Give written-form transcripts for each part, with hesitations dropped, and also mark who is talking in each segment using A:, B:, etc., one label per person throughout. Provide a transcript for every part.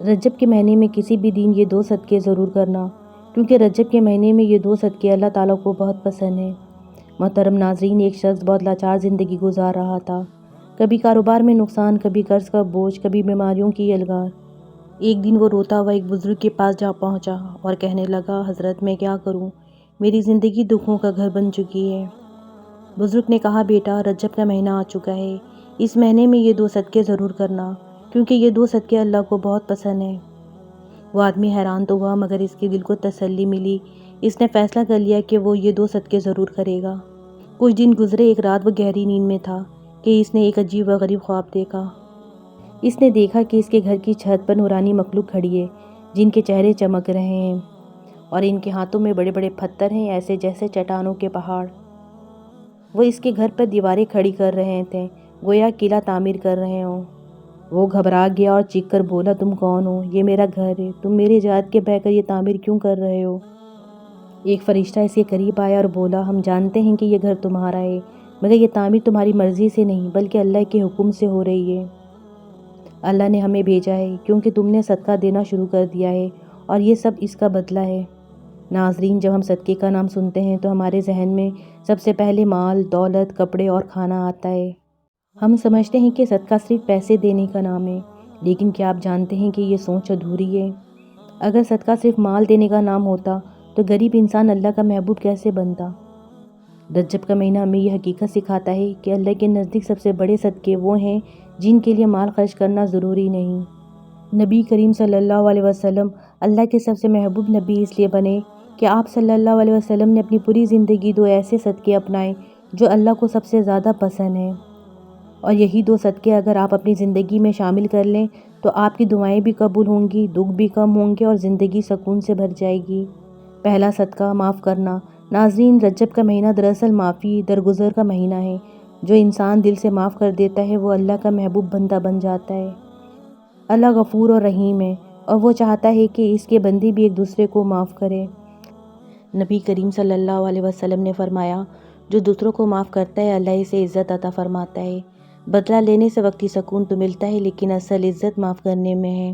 A: رجب کے مہینے میں کسی بھی دن یہ 2 صدقے ضرور کرنا، کیونکہ رجب کے مہینے میں یہ 2 صدقے اللہ تعالیٰ کو بہت پسند ہیں۔ محترم ناظرین، ایک شخص بہت لاچار زندگی گزار رہا تھا۔ کبھی کاروبار میں نقصان، کبھی قرض کا بوجھ، کبھی بیماریوں کی یلغار۔ ایک دن وہ روتا ہوا ایک بزرگ کے پاس جا پہنچا اور کہنے لگا، حضرت میں کیا کروں، میری زندگی دکھوں کا گھر بن چکی ہے۔ بزرگ نے کہا، بیٹا رجب کا مہینہ آ چکا ہے، اس مہینے میں یہ 2 صدقے ضرور کرنا، کیونکہ یہ 2 صدقے اللہ کو بہت پسند ہیں۔ وہ آدمی حیران تو ہوا، مگر اس کے دل کو تسلی ملی۔ اس نے فیصلہ کر لیا کہ وہ یہ 2 صدقے ضرور کرے گا۔ کچھ دن گزرے، ایک رات وہ گہری نیند میں تھا کہ اس نے ایک عجیب و غریب خواب دیکھا۔ اس نے دیکھا کہ اس کے گھر کی چھت پر نورانی مخلوق کھڑی ہے، جن کے چہرے چمک رہے ہیں اور ان کے ہاتھوں میں بڑے بڑے پتھر ہیں، ایسے جیسے چٹانوں کے پہاڑ۔ وہ اس کے گھر پر دیواریں کھڑی کر رہے تھے، گویا قلعہ تعمیر کر رہے ہوں۔ وہ گھبرا گیا اور چیخ کر بولا، تم کون ہو؟ یہ میرا گھر ہے، تم میرے اجازت کے بغیر یہ تعمیر کیوں کر رہے ہو؟ ایک فرشتہ اس کے قریب آیا اور بولا، ہم جانتے ہیں کہ یہ گھر تمہارا ہے، مگر یہ تعمیر تمہاری مرضی سے نہیں بلکہ اللہ کے حکم سے ہو رہی ہے۔ اللہ نے ہمیں بھیجا ہے کیونکہ تم نے صدقہ دینا شروع کر دیا ہے، اور یہ سب اس کا بدلہ ہے۔ ناظرین، جب ہم صدقے کا نام سنتے ہیں تو ہمارے ذہن میں سب سے پہلے مال، دولت، کپڑے اور کھانا آتا ہے۔ ہم سمجھتے ہیں کہ صدقہ صرف پیسے دینے کا نام ہے، لیکن کیا آپ جانتے ہیں کہ یہ سوچ ادھوری ہے؟ اگر صدقہ صرف مال دینے کا نام ہوتا تو غریب انسان اللہ کا محبوب کیسے بنتا؟ رجب کا مہینہ ہمیں یہ حقیقت سکھاتا ہے کہ اللہ کے نزدیک سب سے بڑے صدقے وہ ہیں جن کے لیے مال خرچ کرنا ضروری نہیں۔ نبی کریم صلی اللہ علیہ وسلم اللہ کے سب سے محبوب نبی اس لیے بنے کہ آپ صلی اللہ علیہ وسلم نے اپنی پوری زندگی 2 ایسے صدقے اپنائے جو اللہ کو سب سے زیادہ پسند ہیں، اور یہی 2 صدقے اگر آپ اپنی زندگی میں شامل کر لیں تو آپ کی دعائیں بھی قبول ہوں گی، دکھ بھی کم ہوں گے اور زندگی سکون سے بھر جائے گی۔ پہلا صدقہ، معاف کرنا۔ ناظرین، رجب کا مہینہ دراصل معافی، درگزر کا مہینہ ہے۔ جو انسان دل سے معاف کر دیتا ہے وہ اللہ کا محبوب بندہ بن جاتا ہے۔ اللہ غفور اور رحیم ہے، اور وہ چاہتا ہے کہ اس کے بندے بھی ایک دوسرے کو معاف کریں۔ نبی کریم صلی اللہ علیہ وسلم نے فرمایا، جو دوسروں کو معاف کرتا ہے اللہ اسے عزت عطا فرماتا ہے۔ بدلہ لینے سے وقتی سکون تو ملتا ہے، لیکن اصل عزت معاف کرنے میں ہے۔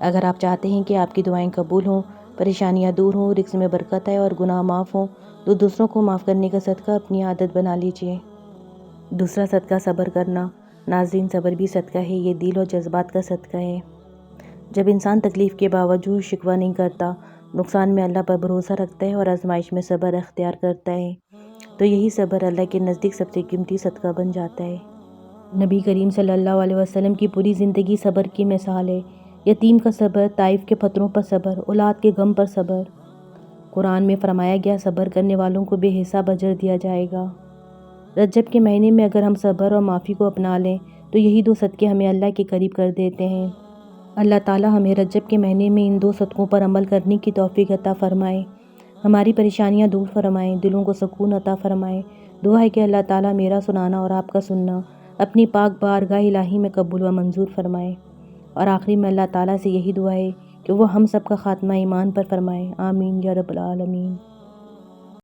A: اگر آپ چاہتے ہیں کہ آپ کی دعائیں قبول ہوں، پریشانیاں دور ہوں، رزق میں برکت آئے اور گناہ معاف ہوں، تو دوسروں کو معاف کرنے کا صدقہ اپنی عادت بنا لیجیے۔ دوسرا صدقہ، صبر کرنا۔ ناظرین، صبر بھی صدقہ ہے، یہ دل اور جذبات کا صدقہ ہے۔ جب انسان تکلیف کے باوجود شکوہ نہیں کرتا، نقصان میں اللہ پر بھروسہ رکھتا ہے اور آزمائش میں صبر اختیار کرتا ہے، تو یہی صبر اللہ کے نزدیک سب سے قیمتی صدقہ بن جاتا ہے۔ نبی کریم صلی اللہ علیہ وسلم کی پوری زندگی صبر کی مثال ہے۔ یتیم کا صبر، طائف کے پتھروں پر صبر، اولاد کے غم پر صبر۔ قرآن میں فرمایا گیا، صبر کرنے والوں کو بے حساب اجر دیا جائے گا۔ رجب کے مہینے میں اگر ہم صبر اور معافی کو اپنا لیں تو یہی 2 صدقے ہمیں اللہ کے قریب کر دیتے ہیں۔ اللہ تعالیٰ ہمیں رجب کے مہینے میں ان 2 صدقوں پر عمل کرنے کی توفیق عطا فرمائے، ہماری پریشانیاں دور فرمائے، دلوں کو سکون عطا فرمائے۔ دعا ہے کہ اللہ تعالیٰ میرا سنانا اور آپ کا سننا اپنی پاک بارگاہ الہی میں قبول و منظور فرمائے، اور آخری میں اللہ تعالیٰ سے یہی دعا ہے کہ وہ ہم سب کا خاتمہ ایمان پر فرمائے۔ آمین یا رب العالمین۔